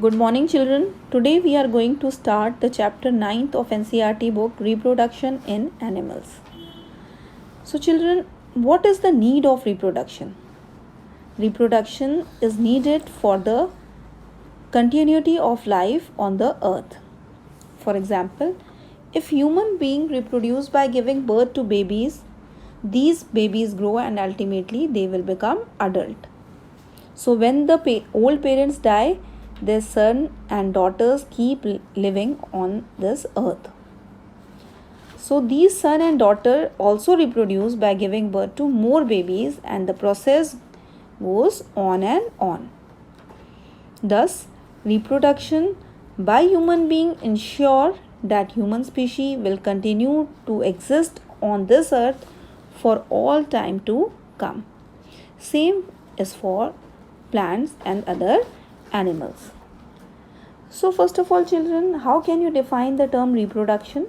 Good morning, children. Today we are going to start the chapter 9th of NCERT book Reproduction in Animals. So, children, what is the need of reproduction? Reproduction is needed for the continuity of life on the earth. For example, if human being reproduce by giving birth to babies, these babies grow and ultimately they will become adult. So when the old parents die, their son and daughters keep living on this earth. So these son and daughter also reproduce by giving birth to more babies, and the process goes on and on. Thus, reproduction by human being ensure that human species will continue to exist on this earth for all time to come. Same is for plants and other animals. So first of all, children, how can you define the term reproduction?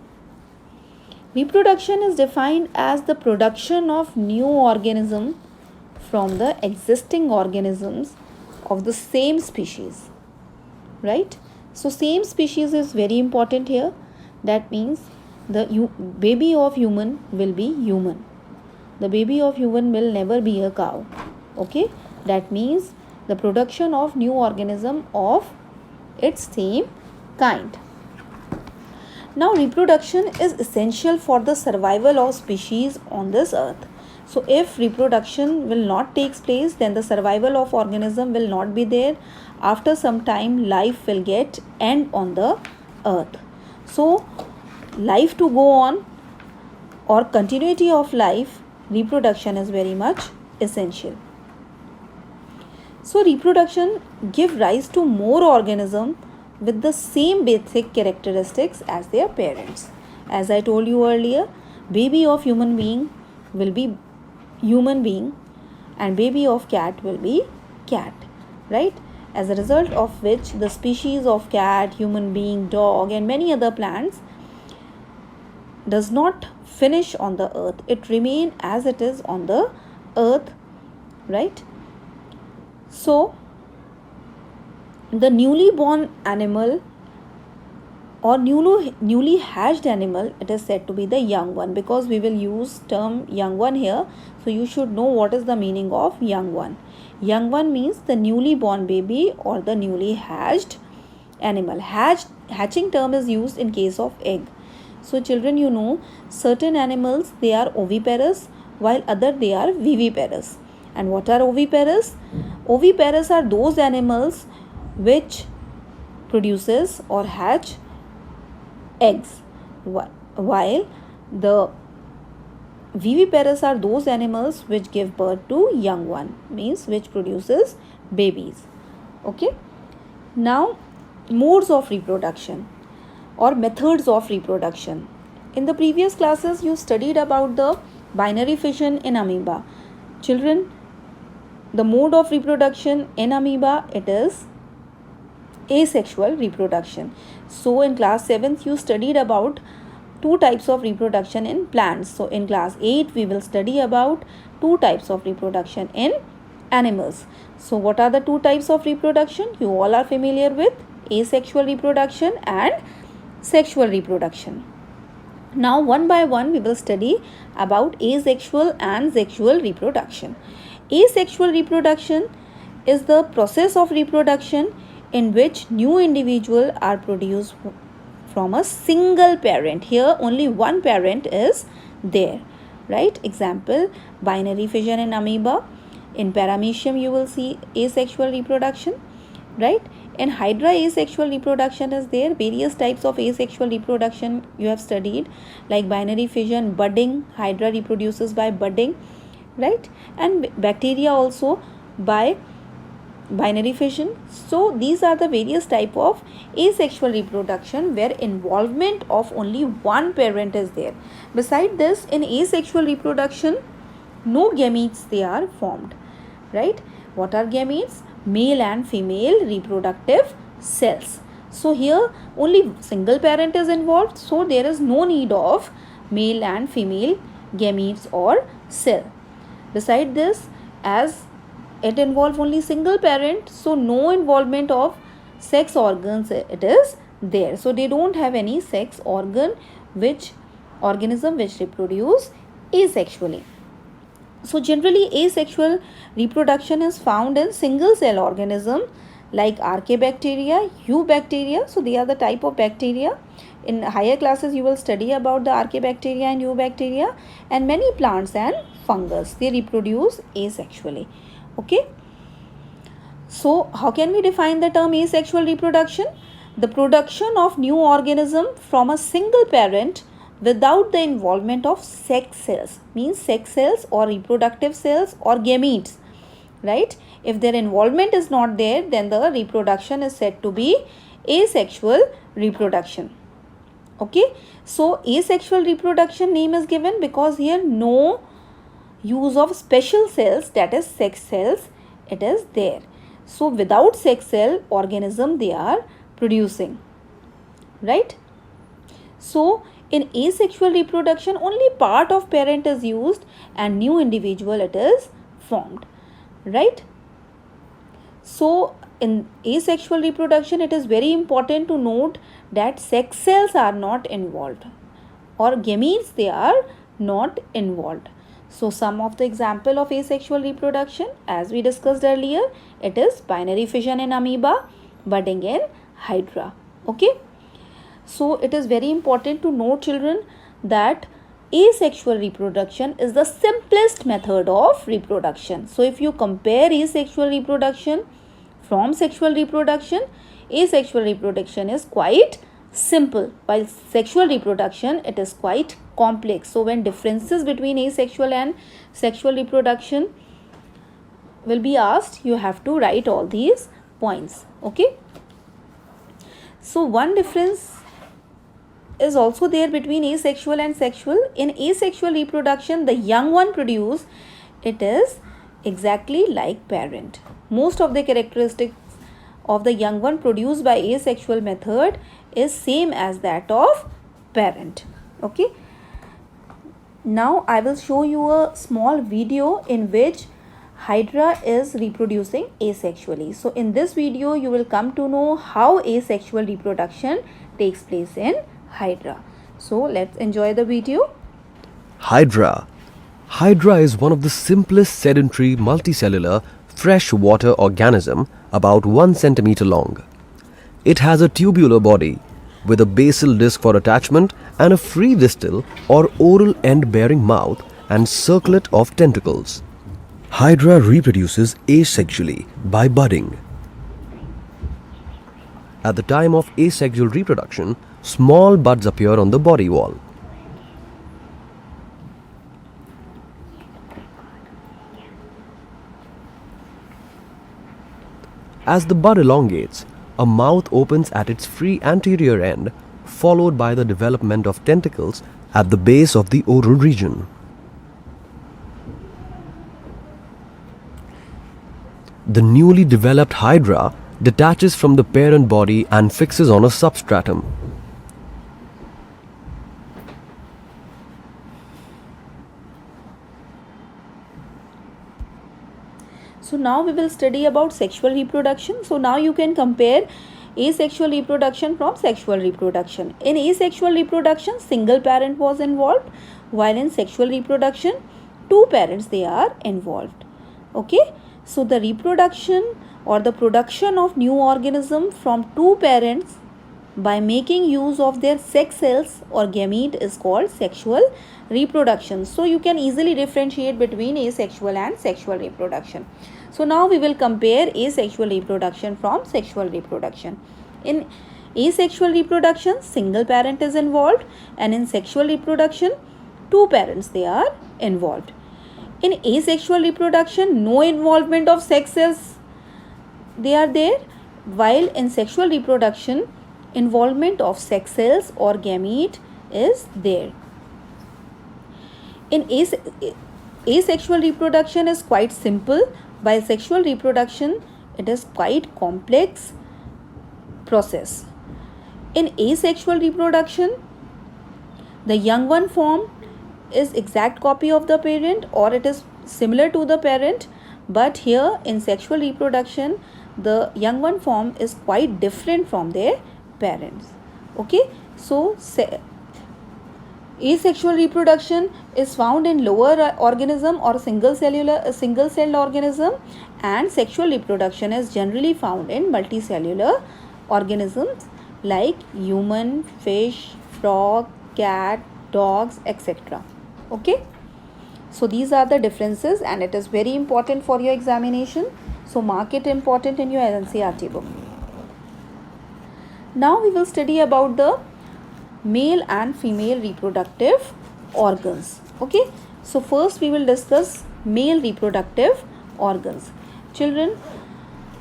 Reproduction is defined as the production of new organism from the existing organisms of the same species, right? So same species is very important here. That means the baby of human will be human. The baby of human will never be a cow. Okay, that means the production of new organism of its same kind. Now reproduction is essential for the survival of species on this earth. So if reproduction will not take place, then the survival of organism will not be there. After some time, life will get end on the earth. So life to go on or continuity of life, reproduction is very much essential. So reproduction give rise to more organisms with the same basic characteristics as their parents. As I told you earlier, baby of human being will be human being and baby of cat will be cat, right? As a result of which the species of cat, human being, dog and many other plants does not finish on the earth. It remain as it is on the earth, right? So the newly born animal or newly hatched animal, it is said to be the young one, because we will use term young one here. So you should know what is the meaning of young one. Young one means the newly born baby or the newly hatched animal. Hatching term is used in case of egg. So children, you know, certain animals, they are oviparous, while other they are viviparous. And what are oviparous? Oviparous are those animals which produces or hatch eggs, while the viviparous are those animals which give birth to young one, means which produces babies. Okay. Now, modes of reproduction or methods of reproduction. In the previous classes, you studied about the binary fission in amoeba. Children, the mode of reproduction in amoeba, it is asexual reproduction. So in class 7th, you studied about two types of reproduction in plants. So in class 8, we will study about two types of reproduction in animals. So what are the two types of reproduction? You all are familiar with asexual reproduction and sexual reproduction. Now one by one, we will study about asexual and sexual reproduction. Asexual reproduction is the process of reproduction in which new individuals are produced from a single parent. Here only one parent is there, right? Example, binary fission in amoeba. In paramecium you will see asexual reproduction, right? In hydra, asexual reproduction is there. Various types of asexual reproduction you have studied, like binary fission, budding. Hydra reproduces by budding, right? And bacteria also by binary fission. So these are the various type of asexual reproduction where involvement of only one parent is there. Beside this, in asexual reproduction, no gametes they are formed, right? What are gametes? Male and female reproductive cells. So here only single parent is involved, so there is no need of male and female gametes or cell. Beside this, as it involves only single parent, so no involvement of sex organs it is there. So they don't have any sex organ organism which reproduce asexually. So generally asexual reproduction is found in single cell organism like Archaebacteria, Eubacteria. So they are the type of bacteria. In higher classes you will study about the Archaebacteria and Eubacteria, and many plants and fungus, they reproduce asexually. Okay. So how can we define the term asexual reproduction? The production of new organism from a single parent without the involvement of sex cells, means sex cells or reproductive cells or gametes, right? If their involvement is not there, then the reproduction is said to be asexual reproduction. Okay, so asexual reproduction name is given because here no use of special cells, that is sex cells, it is there. So without sex cell organism they are producing, right? So in asexual reproduction only part of parent is used and new individual it is formed, right? So in asexual reproduction it is very important to note that sex cells are not involved or gametes they are not involved. So some of the example of asexual reproduction as we discussed earlier, it is binary fission in amoeba, budding in hydra. Okay. So it is very important to note children that asexual reproduction is the simplest method of reproduction. So if you compare asexual reproduction from sexual reproduction, asexual reproduction is quite simple, while sexual reproduction it is quite complex. So when differences between asexual and sexual reproduction will be asked, you have to write all these points. Okay. So one difference is also there between asexual and sexual. In asexual reproduction, the young one produced, it is exactly like parent. Most of the characteristics of the young one produced by asexual method is same as that of parent. Okay. Now I will show you a small video in which hydra is reproducing asexually. So in this video you will come to know how asexual reproduction takes place in hydra. So let's enjoy the video. Hydra. Hydra is one of the simplest sedentary multicellular freshwater organism about 1 centimeter long. It has a tubular body with a basal disc for attachment and a free distal or oral end bearing mouth and circlet of tentacles. Hydra reproduces asexually by budding. At the time of asexual reproduction, small buds appear on the body wall. As the bud elongates, a mouth opens at its free anterior end, followed by the development of tentacles at the base of the oral region. The newly developed hydra detaches from the parent body and fixes on a substratum. So now we will study about sexual reproduction. So now you can compare asexual reproduction from sexual reproduction. In asexual reproduction, single parent was involved, while in sexual reproduction, two parents they are involved. Okay. So the reproduction or the production of new organism from two parents by making use of their sex cells or gamete is called sexual reproduction. So you can easily differentiate between asexual and sexual reproduction. So now we will compare asexual reproduction from sexual reproduction. In asexual reproduction, single parent is involved, and in sexual reproduction, two parents they are involved. In asexual reproduction, no involvement of sex cells they are there, while in sexual reproduction, involvement of sex cells or gamete is there. In asexual reproduction is quite simple, while sexual reproduction it is quite complex process. In asexual reproduction, the young one formed is exact copy of the parent or it is similar to the parent, but here in sexual reproduction the young one form is quite different from their parents. Okay, so asexual reproduction is found in lower organism or single celled organism, and sexual reproduction is generally found in multicellular organisms like human, fish, frog, cat, dogs, etc. Okay, so these are the differences and it is very important for your examination. So mark it important in your NCERT book. Now we will study about the male and female reproductive organs. Okay, so first we will discuss male reproductive organs. Children,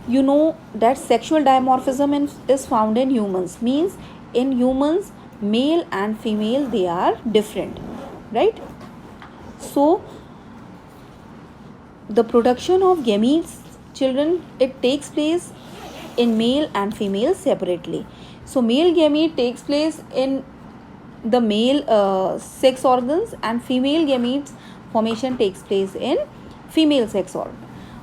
you know that sexual dimorphism is found in humans, means in humans male and female, they are different, right? So the production of gametes, children, it takes place in male and female separately. So male gamete takes place in the male sex organs, and female gametes formation takes place in female sex organ.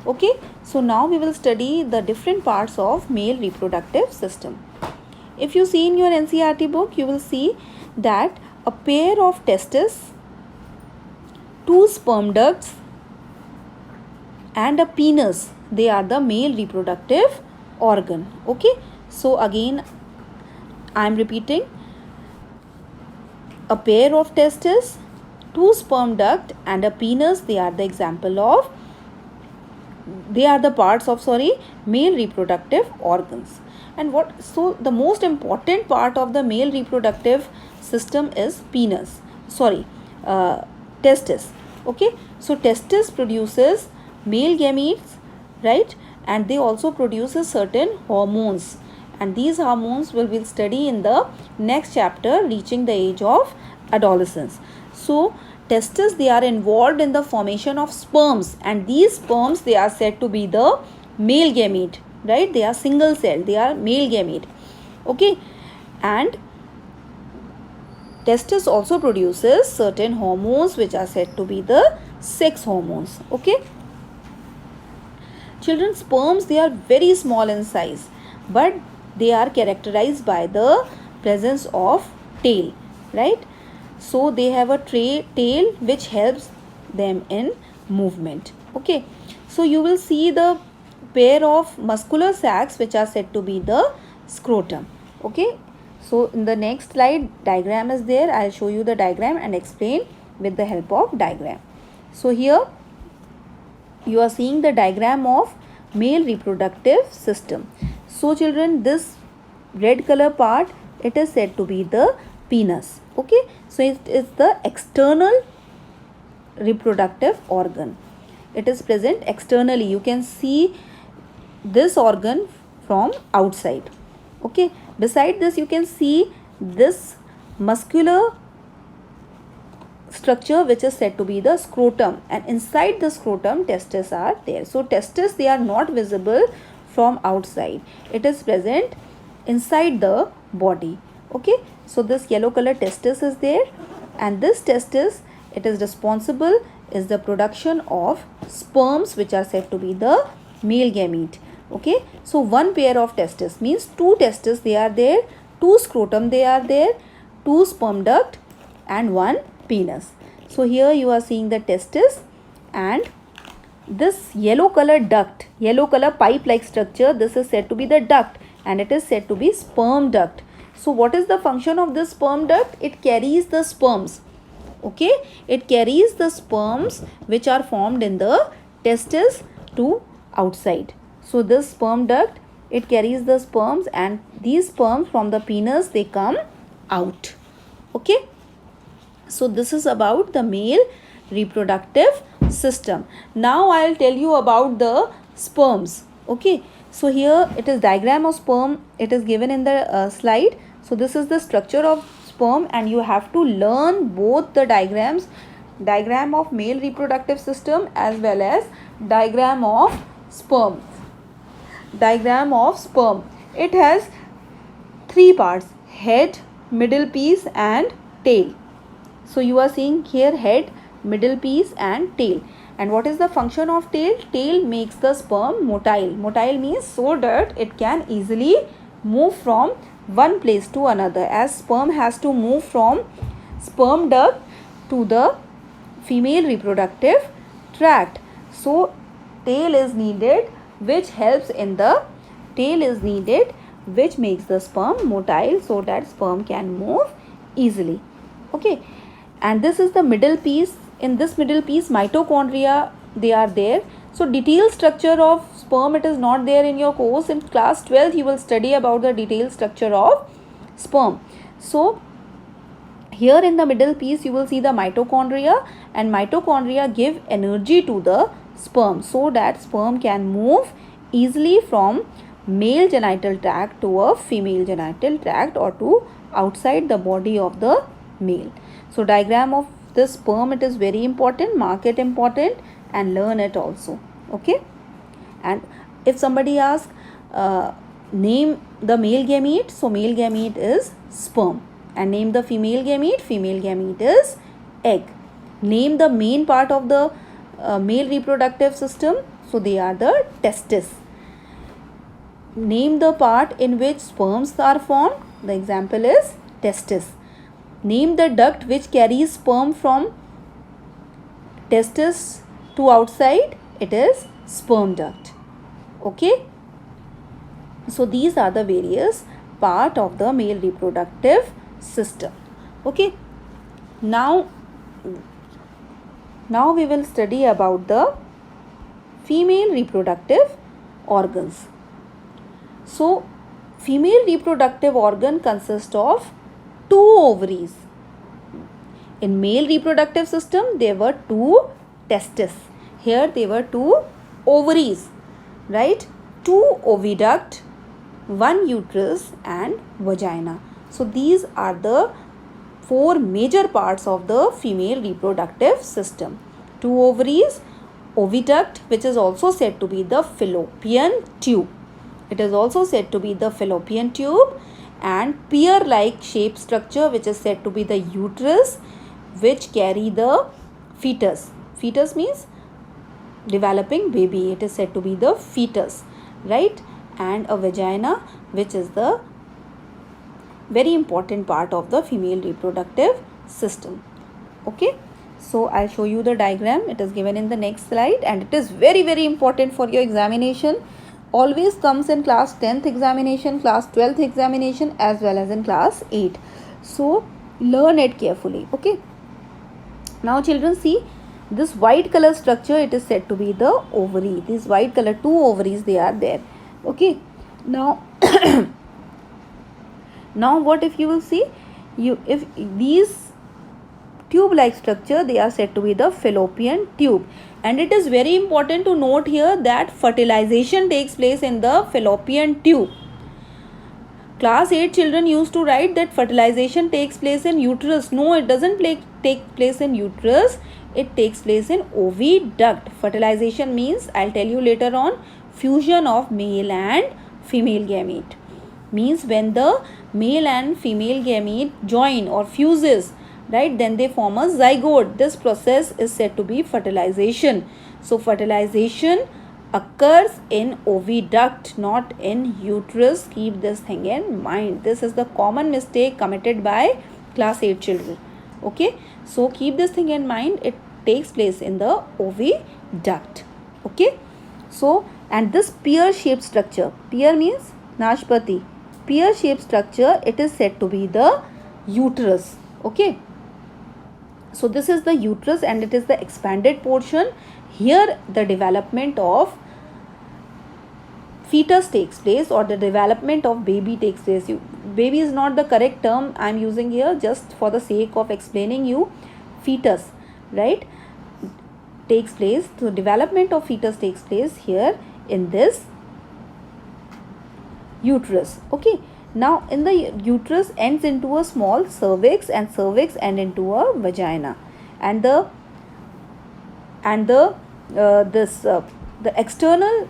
Okay, so now we will study the different parts of male reproductive system. If you see in your NCERT book, you will see that a pair of testes, 2 sperm ducts and a penis, they are the male reproductive organ. Okay, so again I am repeating, a pair of testes, 2 sperm duct and a penis, they are the example of, they are the parts of male reproductive organs. And so the most important part of the male reproductive system is testis. Okay, so testis produces male gametes, right, and they also produces certain hormones, and these hormones we'll study in the next chapter, reaching the age of adolescence. So testes, they are involved in the formation of sperms, and these sperms, they are said to be the male gamete, right? They are single celled, they are male gamete. Okay, and testis also produces certain hormones which are said to be the sex hormones. Okay, children, sperms, they are very small in size, but they are characterized by the presence of tail, right? So they have a tail which helps them in movement. Okay, so you will see the pair of muscular sacs which are said to be the scrotum. Okay, so in the next slide diagram is there. I'll show you the diagram and explain with the help of diagram. So here you are seeing the diagram of male reproductive system. So children, this red color part, it is said to be the penis. Okay, so it is the external reproductive organ. It is present externally. You can see this organ from outside. Okay, beside this you can see this muscular structure which is said to be the scrotum, and inside the scrotum testes are there. So testes, they are not visible from outside, it is present inside the body. Okay, so this yellow color testis is there, and this testis, it is responsible is the production of sperms which are said to be the male gamete. Okay, so one pair of testis means 2 testes, they are there, 2 scrotum, they are there, 2 sperm duct and 1 penis. So here you are seeing the testis, and this yellow color duct, yellow color pipe like structure, this is said to be the duct, and it is said to be sperm duct. So what is the function of this sperm duct? It carries the sperms. Okay, it carries the sperms which are formed in the testis to outside. So this sperm duct, it carries the sperms, and these sperms from the penis, they come out. Okay, so this is about the male reproductive system. Now I will tell you about the sperms. Okay, so here it is diagram of sperm, it is given in the slide. So this is the structure of sperm, and you have to learn both the diagrams, diagram of male reproductive system as well as diagram of sperm. Diagram of sperm, it has 3 parts: head, middle piece and tail. So you are seeing here head, middle piece and tail. And what is the function of tail? Tail makes the sperm motile. Motile means so that it can easily move from one place to another, as sperm has to move from sperm duct to the female reproductive tract. So tail is needed, which helps in the tail is needed, which makes the sperm motile so that sperm can move easily. Okay, and this is the middle piece. In this middle piece, mitochondria, they are there. So detailed structure of sperm, it is not there in your course. In class 12th you will study about the detailed structure of sperm. So here in the middle piece you will see the mitochondria, and mitochondria give energy to the sperm so that sperm can move easily from male genital tract to a female genital tract, or to outside the body of the male. So diagram of this sperm, it is very important. Mark it important and learn it also. Okay, and if somebody asks name the male gamete, so male gamete is sperm, and name the female gamete is egg. Name the main part of the male reproductive system, so they are the testes. Name the part in which sperms are formed, the example is testis. Name the duct which carries sperm from testis to outside, it is sperm duct. Okay, so these are the various part of the male reproductive system. Okay, now we will study about the female reproductive organs. So female reproductive organ consists of 2 ovaries. In male reproductive system there were 2 testes. Here there were 2 ovaries, right? 2 oviduct, 1 uterus and vagina. So these are the 4 major parts of the female reproductive system. 2 ovaries, oviduct, which is also said to be the fallopian tube. It is also said to be the fallopian tube, and pear-like shape structure, which is said to be the uterus, which carry the fetus. Fetus means developing baby. It is said to be the fetus, right? And a vagina, which is the very important part of the female reproductive system. Okay, so I'll show you the diagram. It is given in the next slide, and it is very, very important for your examination. Always comes in class 10th examination, class 12th examination, as well as in class 8. So learn it carefully. Okay, now children, see this white color structure, it is said to be the ovary. These white color 2 ovaries, they are there. Okay, now now what if you will see, if these tube like structure, they are said to be the fallopian tube. And it is very important to note here that fertilization takes place in the fallopian tube. Class 8 children used to write that fertilization takes place in uterus. No, it doesn't take place in uterus. It takes place in oviduct. Fertilization means, I'll tell you later on, fusion of male and female gamete. Means when the male and female gamete join or fuses, right, then they form a zygote. This process is said to be fertilization. So fertilization occurs in oviduct, not in uterus. Keep this thing in mind. This is the common mistake committed by class 8 children. Okay, so keep this thing in mind. It takes place in the oviduct. Okay, so and this pear shaped structure, pear means nashpati, pear shaped structure, it is said to be the uterus. Okay, so this is the uterus, and it is the expanded portion. Here the development of fetus takes place, or the development of baby takes place. Baby is not the correct term I am using here, just for the sake of explaining you. Fetus, right, takes place. So development of fetus takes place here in this uterus. Okay, now in the uterus ends into a small cervix, and cervix end into a vagina, and the external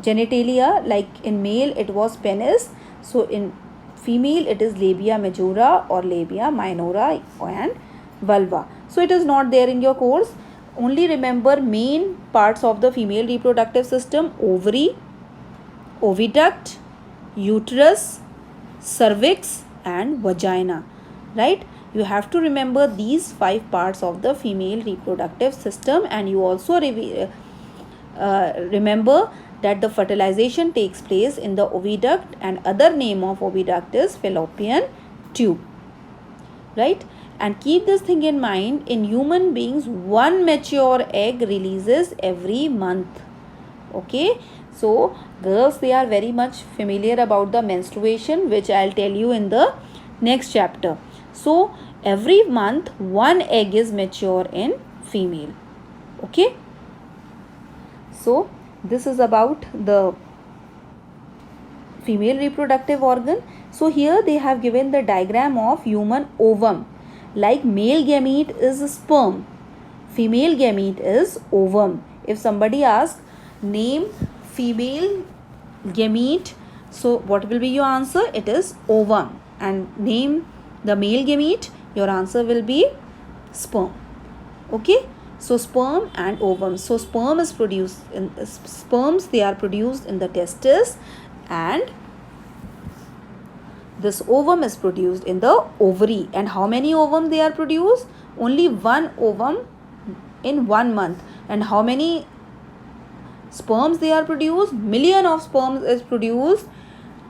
genitalia, like in male it was penis, so in female it is labia majora or labia minora and vulva. So it is not there in your course. only remember main parts of the female reproductive system: ovary, oviduct, uterus, cervix and vagina, right? You have to remember these 5 parts of the female reproductive system, and you also remember that the fertilization takes place in the oviduct, and other name of oviduct is fallopian tube, right? And keep this thing in mind, in human beings one mature egg releases every month. Okay, so girls, they are very much familiar about the menstruation, which I'll tell you in the next chapter. So every month one egg is mature in female. Okay, so this is about the female reproductive organ. So here they have given the diagram of human ovum. Like male gamete is sperm, female gamete is ovum. If somebody asks name female gamete, so what will be your answer? It is ovum. And name the male gamete, your answer will be sperm. Okay, so sperm and ovum. So sperm is produced in sperms, they are produced in the testes, and this ovum is produced in the ovary. And how many ovum they are produced? Only one ovum in 1 month. And how many sperms they are produced? Million of sperms is produced,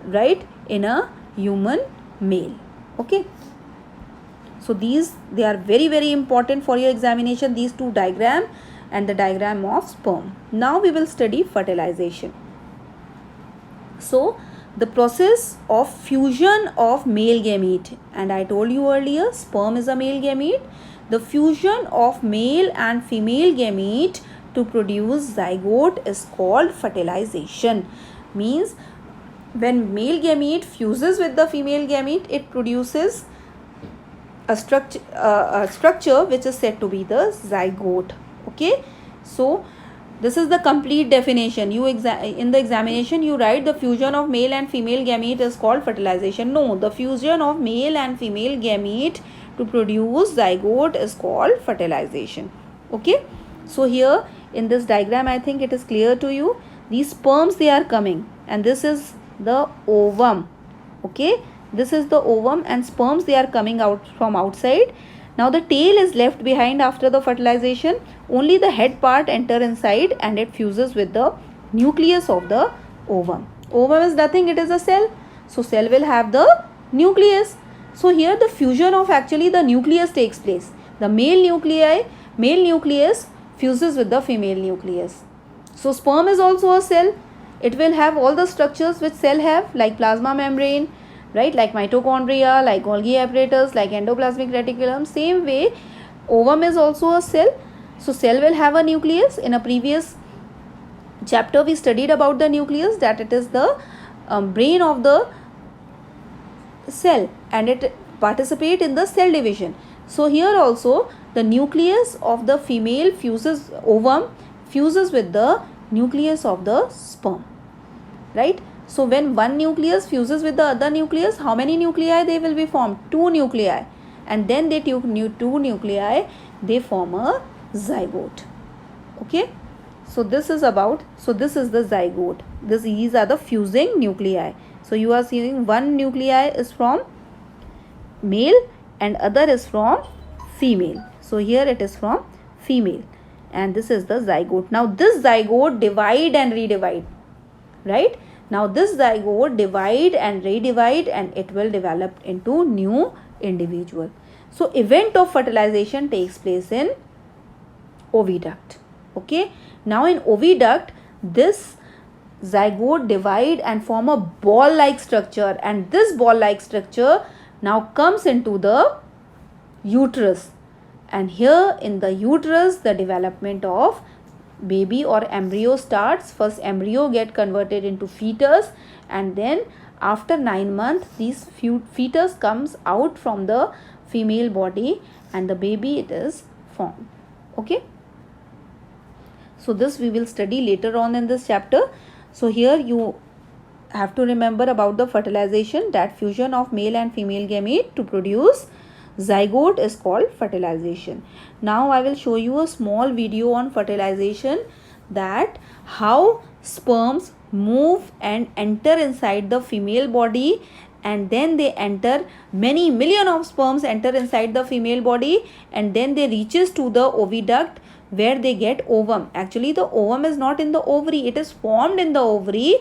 right, in a human male. Okay, so these, they are very, very important for your examination, these 2 diagram and the diagram of sperm. Now we will study fertilization. So the process of fusion of male gamete, and I told you earlier sperm is a male gamete. The fusion of male and female gamete to produce zygote is called fertilization. Means when male gamete fuses with the female gamete, it produces a structure which is said to be the zygote. Okay, so this is the complete definition. You in the examination you write the fusion of male and female gamete is called fertilization. No, the fusion of male and female gamete to produce zygote is called fertilization. Okay, so here in this diagram, I think it is clear to you. These sperms, they are coming, and this is the ovum. Okay, this is the ovum, and sperms, they are coming out from outside. Now the tail is left behind after the fertilization. Only the head part enter inside, and it fuses with the nucleus of the ovum. Ovum is nothing, it is a cell. So cell will have the nucleus. So here the fusion of actually the nucleus takes place. The male nucleus fuses with the female nucleus. So sperm is also a cell. It will have all the structures which cell have, like plasma membrane, right, like mitochondria, like Golgi apparatus, like endoplasmic reticulum. Same way ovum is also a cell. So cell will have a nucleus. In a previous chapter we studied about the nucleus, that it is the brain of the cell, and it participate in the cell division. So here also the nucleus of the female ovum fuses with the nucleus of the sperm, right? So when one nucleus fuses with the other nucleus, how many nuclei they will be formed? 2 nuclei, and then they 2 nuclei, they form a zygote. Okay, so this is the zygote. These are the fusing nuclei. So you are seeing one nuclei is from male and other is from female. So here it is from female, and this is the zygote. Now this zygote divide and redivide, right? Now this zygote divide and redivide, and it will develop into new individual. So event of fertilization takes place in oviduct. Okay, now in oviduct, this zygote divide and form a ball like structure, and this ball like structure now comes into the uterus, and here in the uterus the development of baby or embryo starts. First embryo get converted into fetus, and then after 9 months these fetus comes out from the female body, and the baby it is formed. Okay, so this we will study later on in this chapter. So here you have to remember about the fertilization, that fusion of male and female gamete to produce zygote is called fertilization. Now I will show you a small video on fertilization, that how sperms move and enter inside the female body, and then they enter, many million of sperms enter inside the female body, and then they reaches to the oviduct where they get ovum. Actually the ovum is not in the ovary, it is formed in the ovary,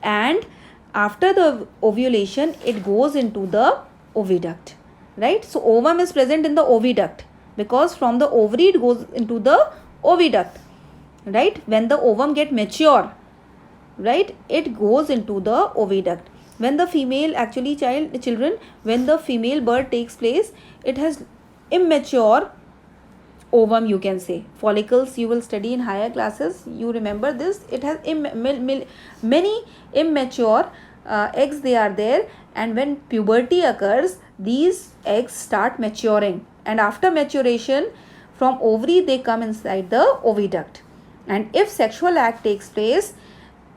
and after the ovulation it goes into the oviduct, right? So ovum is present in the oviduct because from the ovary it goes into the oviduct, right? When the ovum get mature, right, it goes into the oviduct. When the female, actually children, when the female birth takes place, it has immature ovum, you can say. Follicles you will study in higher classes, you remember this. It has many immature eggs, they are there, and when puberty occurs, these eggs start maturing, and after maturation from ovary they come inside the oviduct. And if sexual act takes place,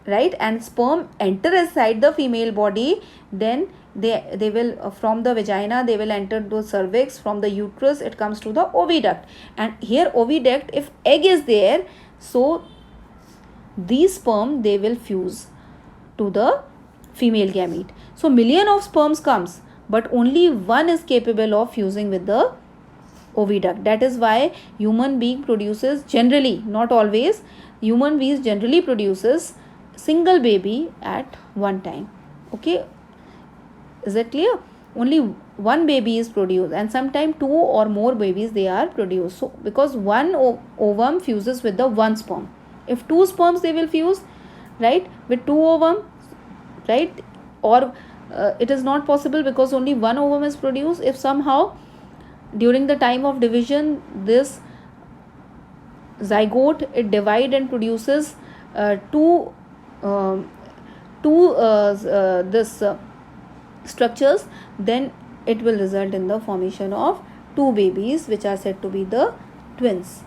right, and sperm enter inside the female body, then they will from the vagina they will enter the cervix, from the uterus it comes to the oviduct, and here oviduct, if egg is there, so these sperm they will fuse to the female gamete. So million of sperms comes, but only one is capable of fusing with the oviduct. That is why human being produces, generally, not always, human beings generally produces single baby at one time. Okay, is it clear? Only one baby is produced, and sometimes two or more babies they are produced. So because one ovum fuses with the one sperm, if two sperms they will fuse, right, with two ovum, right, or it is not possible because only one ovum is produced. If somehow during the time of division this zygote it divide and produces two structures, then it will result in the formation of two babies which are said to be the twins.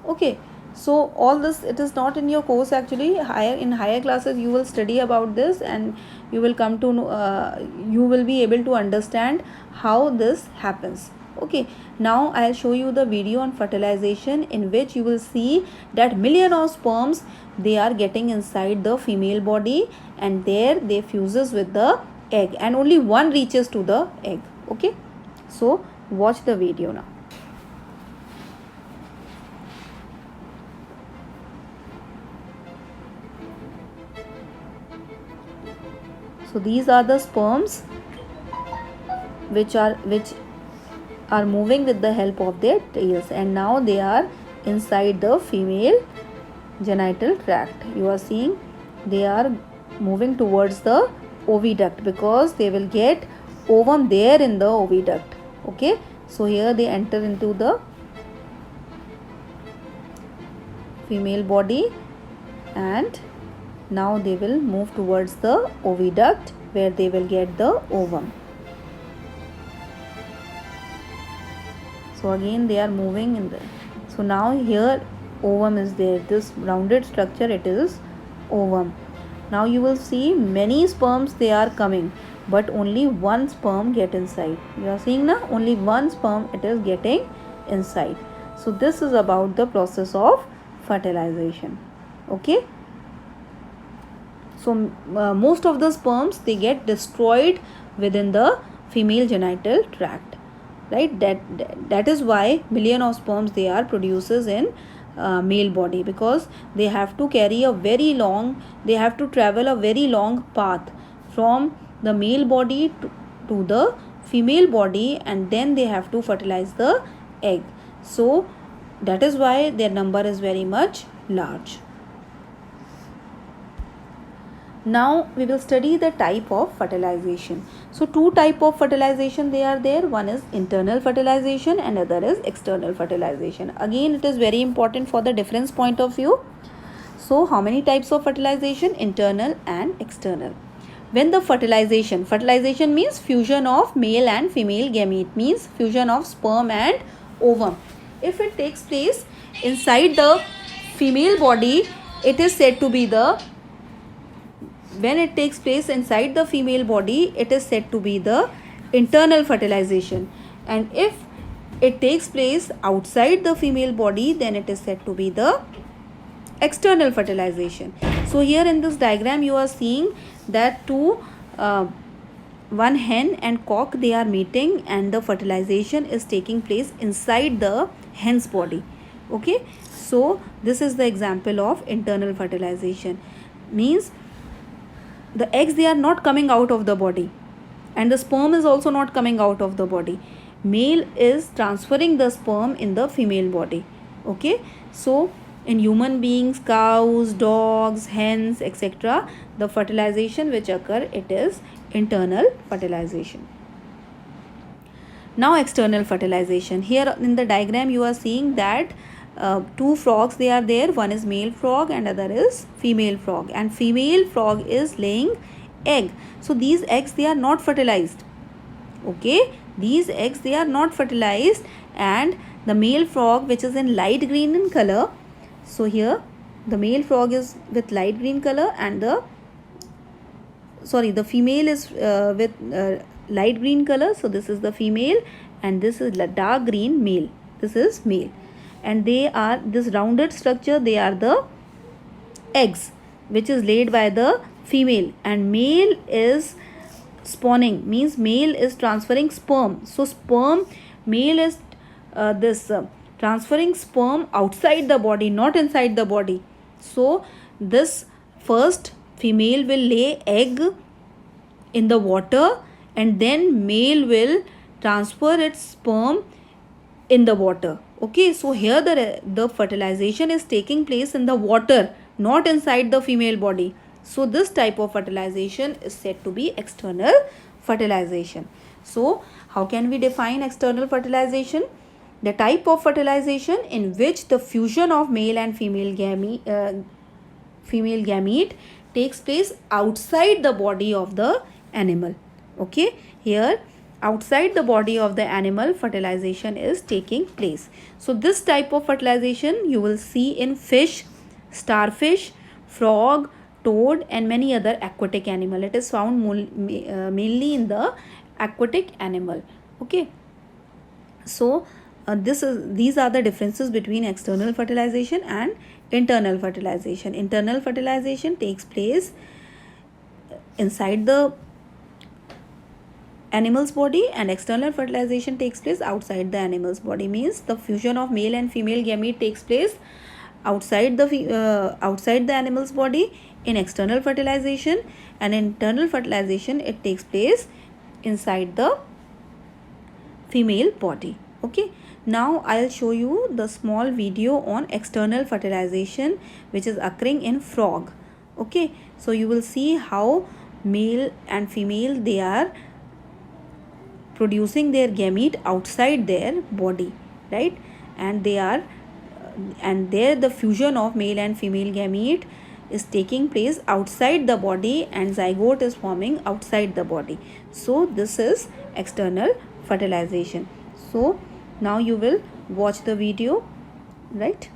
Okay, so all this, it is not in your course actually. In higher classes you will study about this, and you will come to you will be able to understand how this happens. Okay, now I'll show you the video on fertilization, in which you will see that million of sperms they are getting inside the female body, and there they fuses with the egg, and only one reaches to the egg. Okay, so watch the video now. So these are the sperms which are moving with the help of their tails, and now they are inside the female genital tract. You are seeing they are moving towards the oviduct because they will get ovum there in the oviduct. Okay, so here they enter into the female body, and now they will move towards the oviduct where they will get the ovum. So again they are moving in the, so now here ovum is there, this rounded structure, it is ovum. Now you will see many sperms they are coming, but only one sperm get inside. You are seeing now, only one sperm it is getting inside. So this is about the process of fertilization. Okay, so most of the sperms they get destroyed within the female genital tract, right? That is why million of sperms they are produces in male body, because they have to carry a very long, they have to travel a very long path from the male body to the female body, and then they have to fertilize the egg. So that is why their number is very much large. Now we will study the type of fertilization. So two type of fertilization they are there. One is internal fertilization and other is external fertilization. Again it is very important for the difference point of view. So how many types of fertilization? Internal and external. When the fertilization means fusion of male and female gamete, means fusion of sperm and ovum. If it takes place inside the female body, it is said to be the, when it takes place inside the female body, it is said to be the internal fertilization. and if it takes place outside the female body, then it is said to be the external fertilization. So here in this diagram you are seeing that one hen and cock, they are mating, and the fertilization is taking place inside the hen's body. Okay, so this is the example of internal fertilization. Means the eggs, they are not coming out of the body, and the sperm is also not coming out of the body. Male is transferring the sperm in the female body. Okay, so in human beings, cows, dogs, hens, etc., the fertilization which occur, it is internal fertilization. Now external fertilization. Here in the diagram you are seeing that two frogs, they are there. One is male frog and other is female frog, and female frog is laying egg. So these eggs, they are not fertilized. Okay, these eggs, they are not fertilized, and the male frog, which is in light green in color. So here the male frog is with light green color, and the female is with light green color. So this is the female, and this is dark green male. This is male, and they are this rounded structure, they are the eggs which is laid by the female, and male is spawning, means male is transferring sperm. So sperm, male is transferring sperm outside the body, not inside the body. So this first female will lay egg in the water, and then male will transfer its sperm in the water. Okay, so here the fertilization is taking place in the water, not inside the female body. So this type of fertilization is said to be external fertilization. So how can we define external fertilization? The type of fertilization in which the fusion of male and female gamete takes place outside the body of the animal. Okay, here outside the body of the animal, fertilization is taking place. So this type of fertilization you will see in fish, starfish, frog, toad, and many other aquatic animal. It is found mainly in the aquatic animal. Okay, so these are the differences between external fertilization and internal fertilization. Internal fertilization takes place inside the animal's body, and external fertilization takes place outside the animal's body. Means the fusion of male and female gamete takes place outside the animal's body in external fertilization, and internal fertilization, it takes place inside the female body. Okay, now I'll show you the small video on external fertilization which is occurring in frog. Okay, so you will see how male and female, they are producing their gamete outside their body, right? And there the fusion of male and female gamete is taking place outside the body, and zygote is forming outside the body. So this is external fertilization. So now you will watch the video, right?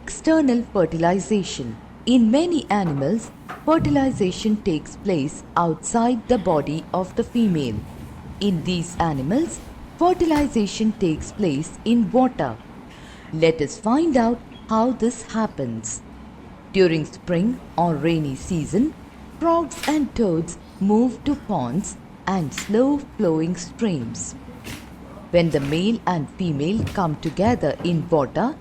External fertilization. In many animals, fertilization takes place outside the body of the female. In these animals, fertilization takes place in water. Let us find out how this happens. During spring or rainy season, frogs and toads move to ponds and slow-flowing streams. When the male and female come together in water,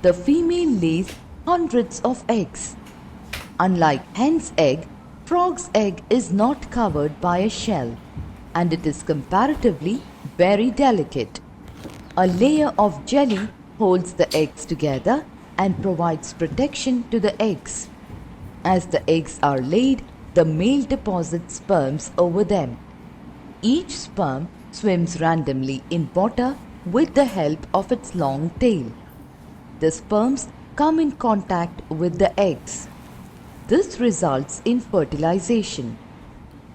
the female lays hundreds of eggs. Unlike hen's egg, frog's egg is not covered by a shell, and it is comparatively very delicate. A layer of jelly holds the eggs together and provides protection to the eggs. As the eggs are laid, the male deposits sperms over them. Each sperm swims randomly in water with the help of its long tail. The sperms come in contact with the eggs. This results in fertilization.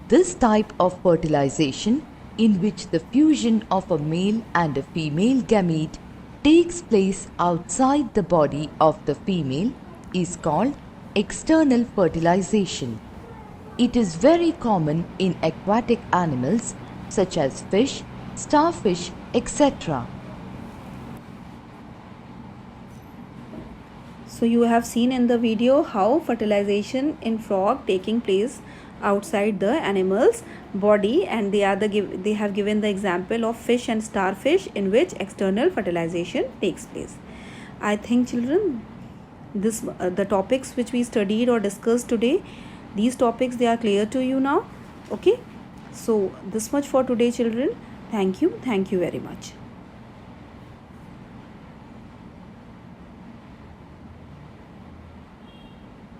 This type of fertilization, in which the fusion of a male and a female gamete takes place outside the body of the female, is called external fertilization. It is very common in aquatic animals such as fish, starfish, etc. So you have seen in the video how fertilization in frog taking place outside the animal's body, and they have given the example of fish and starfish in which external fertilization takes place. I think children, this the topics which we studied or discussed today, these topics, they are clear to you now. Okay, so this much for today children. Thank you very much.